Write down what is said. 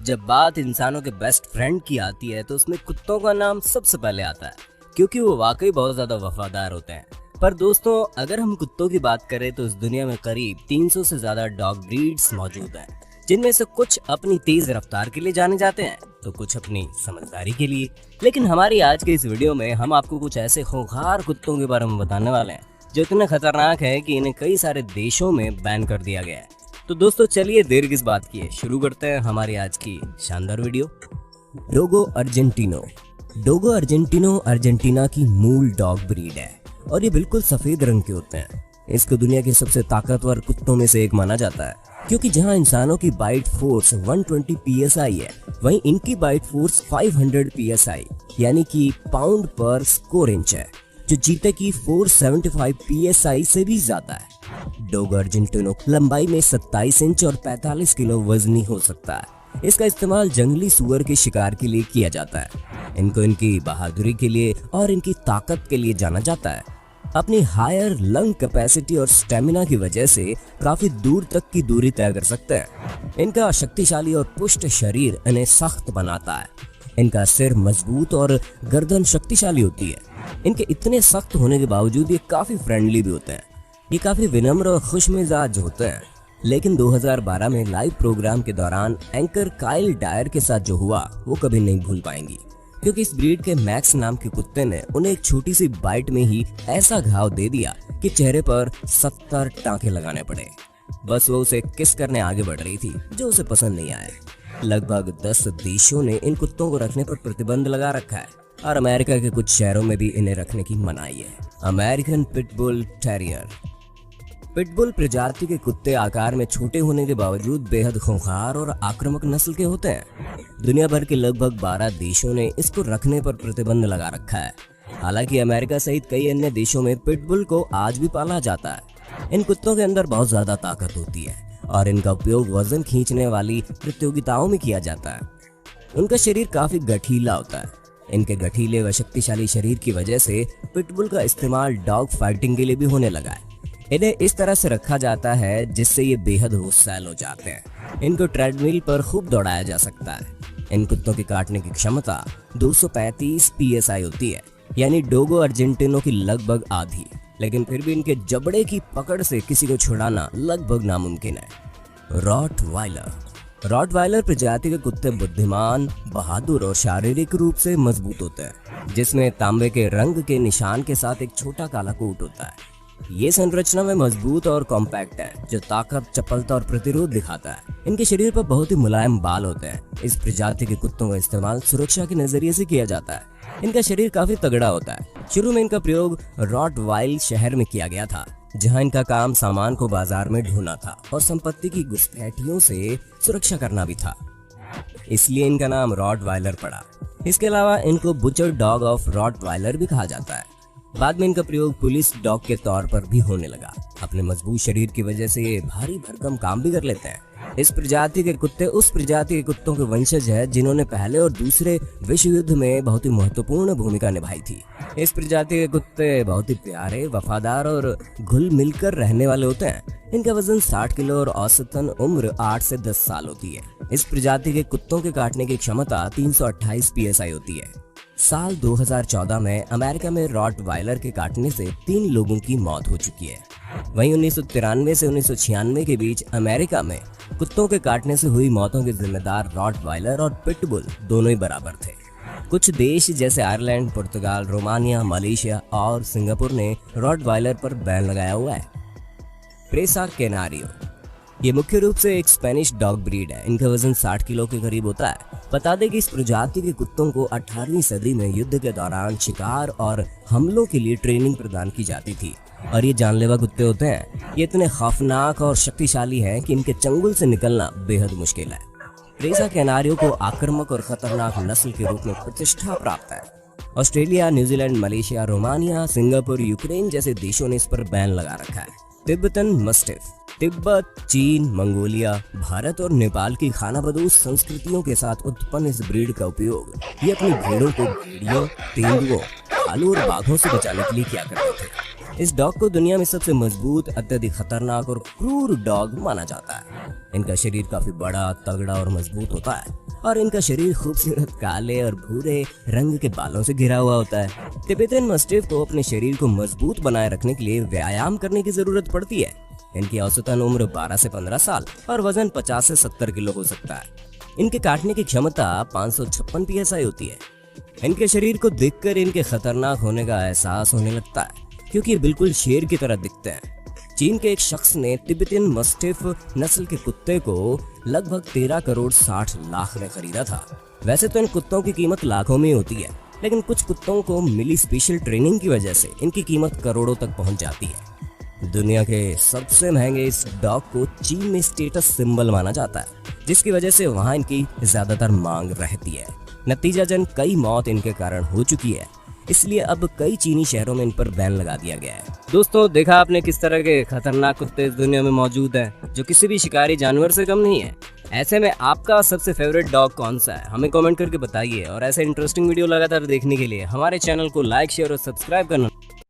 जब बात इंसानों के बेस्ट फ्रेंड की आती है तो उसमें कुत्तों का नाम सबसे पहले आता है, क्योंकि वो वाकई बहुत ज्यादा वफादार होते हैं। पर दोस्तों, अगर हम कुत्तों की बात करें तो इस दुनिया में करीब 300 से ज्यादा डॉग ब्रीड्स मौजूद हैं, जिनमें से कुछ अपनी तेज रफ्तार के लिए जाने जाते हैं तो कुछ अपनी समझदारी के लिए। लेकिन हमारी आज के इस वीडियो में हम आपको कुछ ऐसे खूंखार कुत्तों के बारे में बताने वाले हैं जो इतने खतरनाक है कि इन्हें कई सारे देशों में बैन कर दिया गया है। तो दोस्तों चलिए देर किस बात की है, शुरू करते हैं हमारी आज की शानदार वीडियो। डोगो अर्जेंटिनो। डोगो अर्जेंटिनो अर्जेंटीना की मूल डॉग ब्रीड है और ये बिल्कुल सफेद रंग के होते हैं। इसको दुनिया के सबसे ताकतवर कुत्तों में से एक माना जाता है, क्योंकि जहां इंसानों की बाइट फोर्स 120 psi है, वहीं इनकी बाइट फोर्स 500 psi यानी कि पाउंड पर स्क्वायर इंच है, जो चीते की 475 psi से भी ज्यादा है। डोगो अर्जेंटिनो लंबाई में 27 इंच और 45 किलो वजनी हो सकता है। इसका इस्तेमाल जंगली सुअर के शिकार के लिए किया जाता है। इनको इनकी बहादुरी के लिए और इनकी ताकत के लिए जाना जाता है। अपनी हायर लंग कैपेसिटी और स्टेमिना की वजह से काफी दूर तक की दूरी तय कर सकते हैं। इनका शक्तिशाली और पुष्ट शरीर इन्हें सख्त बनाता है। इनका सिर मजबूत और गर्दन शक्तिशाली होती है। इनके इतने सख्त होने के बावजूद ये काफी फ्रेंडली भी होते हैं। ये काफी विनम्र और खुशमिजाज होते हैं। लेकिन 2012 में लाइव प्रोग्राम के दौरान एंकर काइल डायर के साथ जो हुआ वो कभी नहीं भूल पाएंगी, क्योंकि इस ब्रीड के मैक्स नाम के कुत्ते ने उन्हें एक छोटी सी बाइट में ही ऐसा घाव दे दिया कि चेहरे पर 70 टांके लगाने पड़े। बस वो उसे किस करने आगे बढ़ रही थी, जो उसे पसंद नहीं आया। लगभग 10 देशों ने इन कुत्तों को रखने पर प्रतिबंध लगा रखा है और अमेरिका के कुछ शहरों में भी इन्हें रखने की मनाही है। American pitbull terrier. पिटबुल प्रजाति के कुत्ते आकार में छोटे होने के बावजूद बेहद खूंखार और आक्रामक नस्ल के होते हैं। दुनिया भर के लगभग 12 देशों ने इसको रखने पर प्रतिबंध लगा रखा है। हालांकि अमेरिका सहित कई अन्य देशों में पिटबुल को आज भी पाला जाता है। इन कुत्तों के अंदर बहुत ज्यादा ताकत होती है और इनका उपयोग वजन खींचने वाली प्रतियोगिताओं में किया जाता है। उनका शरीर काफी गठीला होता है। इनके गठीले व शक्तिशाली शरीर की वजह से पिटबुल का इस्तेमाल डॉग फाइटिंग के लिए भी होने लगा है। इन्हें इस तरह से रखा जाता है जिससे ये बेहद गुस्सैल हो जाते हैं। इनको ट्रेडमिल पर खूब दौड़ाया जा सकता है। इन कुत्तों की काटने की क्षमता 235 psi होती है, यानी डोगो अर्जेंटिनो की लगभग आधी। लेकिन फिर भी इनके जबड़े की पकड़ से किसी को छुड़ाना लगभग नामुमकिन है। रॉटवाइलर। रॉटवाइलर प्रजाति के कुत्ते बुद्धिमान, बहादुर और शारीरिक रूप से मजबूत होते हैं, जिसमें तांबे के रंग के निशान के साथ एक छोटा काला कोट होता है। ये संरचना में मजबूत और कॉम्पैक्ट है, जो ताकत, चपलता और प्रतिरोध दिखाता है। इनके शरीर पर बहुत ही मुलायम बाल होते हैं। इस प्रजाति के कुत्तों का इस्तेमाल सुरक्षा के नजरिए से किया जाता है। इनका शरीर काफी तगड़ा होता है। शुरू में इनका प्रयोग रॉटवाइल शहर में किया गया था, जहां इनका काम सामान को बाजार में ढूंढना था और संपत्ति की घुसपैठियों से सुरक्षा करना भी था, इसलिए इनका नाम रॉटवाइलर पड़ा। इसके अलावा इनको बुचर डॉग ऑफ रॉटवाइलर भी कहा जाता है। बाद में इनका प्रयोग पुलिस डॉग के तौर पर भी होने लगा। अपने मजबूत शरीर की वजह से ये भारी भरकम काम भी कर लेते हैं। इस प्रजाति के कुत्ते उस प्रजाति के कुत्तों के वंशज है जिन्होंने पहले और दूसरे विश्व युद्ध में बहुत ही महत्वपूर्ण भूमिका निभाई थी। इस प्रजाति के कुत्ते बहुत ही प्यारे, वफादार और घुल मिलकर रहने वाले होते हैं। इनका वजन 60 किलो और औसतन उम्र 8 से 10 साल होती है। इस प्रजाति के कुत्तों के काटने की क्षमता 328 psi होती है। साल 2014 में अमेरिका में रॉटवाइलर के काटने से 3 लोगों की मौत हो चुकी है। वहीं 1993 से 1996 के बीच अमेरिका में कुत्तों के काटने से हुई मौतों के जिम्मेदार रॉटवाइलर और पिटबुल दोनों ही बराबर थे। कुछ देश जैसे आयरलैंड, पुर्तगाल, रोमानिया, मलेशिया और सिंगापुर ने रॉटवाइलर पर बैन लगाया हुआ है। प्रेसा कैनारियो। ये मुख्य रूप से एक स्पेनिश डॉग ब्रीड है। इनका वजन 60 किलो के करीब होता है। बता दें कि इस प्रजाति के कुत्तों को 18वीं सदी में युद्ध के दौरान शिकार और हमलों के लिए ट्रेनिंग प्रदान की जाती थी और ये जानलेवा कुत्ते होते हैं। ये इतने खौफनाक और शक्तिशाली हैं कि इनके चंगुल से निकलना बेहद मुश्किल है। प्रेसा कैनारियो को आक्रामक और खतरनाक नस्ल के रूप में प्रतिष्ठा प्राप्त है। Australia, New Zealand, Malaysia, Romania, Singapore, Ukraine जैसे देशों ने इस पर बैन लगा रखा है। Tibetan mastiff. तिब्बत, चीन, मंगोलिया, भारत और नेपाल की खानाबदोश संस्कृतियों के साथ उत्पन्न इस ब्रीड का उपयोग ये अपनी भेड़ों को भेड़ियों, तेंदुओं, भालू और बाघों से बचाने के लिए किया करते थे। इस डॉग को दुनिया में सबसे मजबूत, अत्यधिक खतरनाक और क्रूर डॉग माना जाता है। इनका शरीर काफी बड़ा, तगड़ा और मजबूत होता है और इनका शरीर खूबसूरत काले और भूरे रंग के बालों से घिरा हुआ होता है। तिबेटियन मस्टिफ को अपने शरीर को मजबूत बनाए रखने के लिए व्यायाम करने की जरूरत पड़ती है। इनकी औसतन उम्र 12 से 15 साल और वजन 50 से 70 किलो हो सकता है। इनके काटने की क्षमता 556 PSI होती है। इनके शरीर को देखकर इनके खतरनाक होने का एहसास होने लगता है, क्योंकि ये बिल्कुल शेर की तरह दिखते हैं। चीन के एक शख्स ने तिब्बतियन मस्टिफ नस्ल के कुत्ते को लगभग 13 करोड़ 60 लाख में खरीदा था। वैसे तो इन कुत्तों की कीमत लाखों में होती है, लेकिन कुछ कुत्तों को मिली स्पेशल ट्रेनिंग की वजह से इनकी कीमत करोड़ों तक पहुंच जाती है। दुनिया के सबसे महंगे इस डॉग को चीन में स्टेटस सिंबल माना जाता है, जिसकी वजह से वहां इनकी ज्यादातर मांग रहती है। नतीजतन कई मौत इनके कारण हो चुकी है, इसलिए अब कई चीनी शहरों में इन पर बैन लगा दिया गया है। दोस्तों, देखा आपने किस तरह के खतरनाक कुत्ते इस दुनिया में मौजूद हैं, जो किसी भी शिकारी जानवर से कम नहीं है। ऐसे में आपका सबसे फेवरेट डॉग कौन सा है, हमें कमेंट करके बताइए। और ऐसे इंटरेस्टिंग वीडियो लगातार देखने के लिए हमारे चैनल को लाइक, शेयर और सब्सक्राइब करना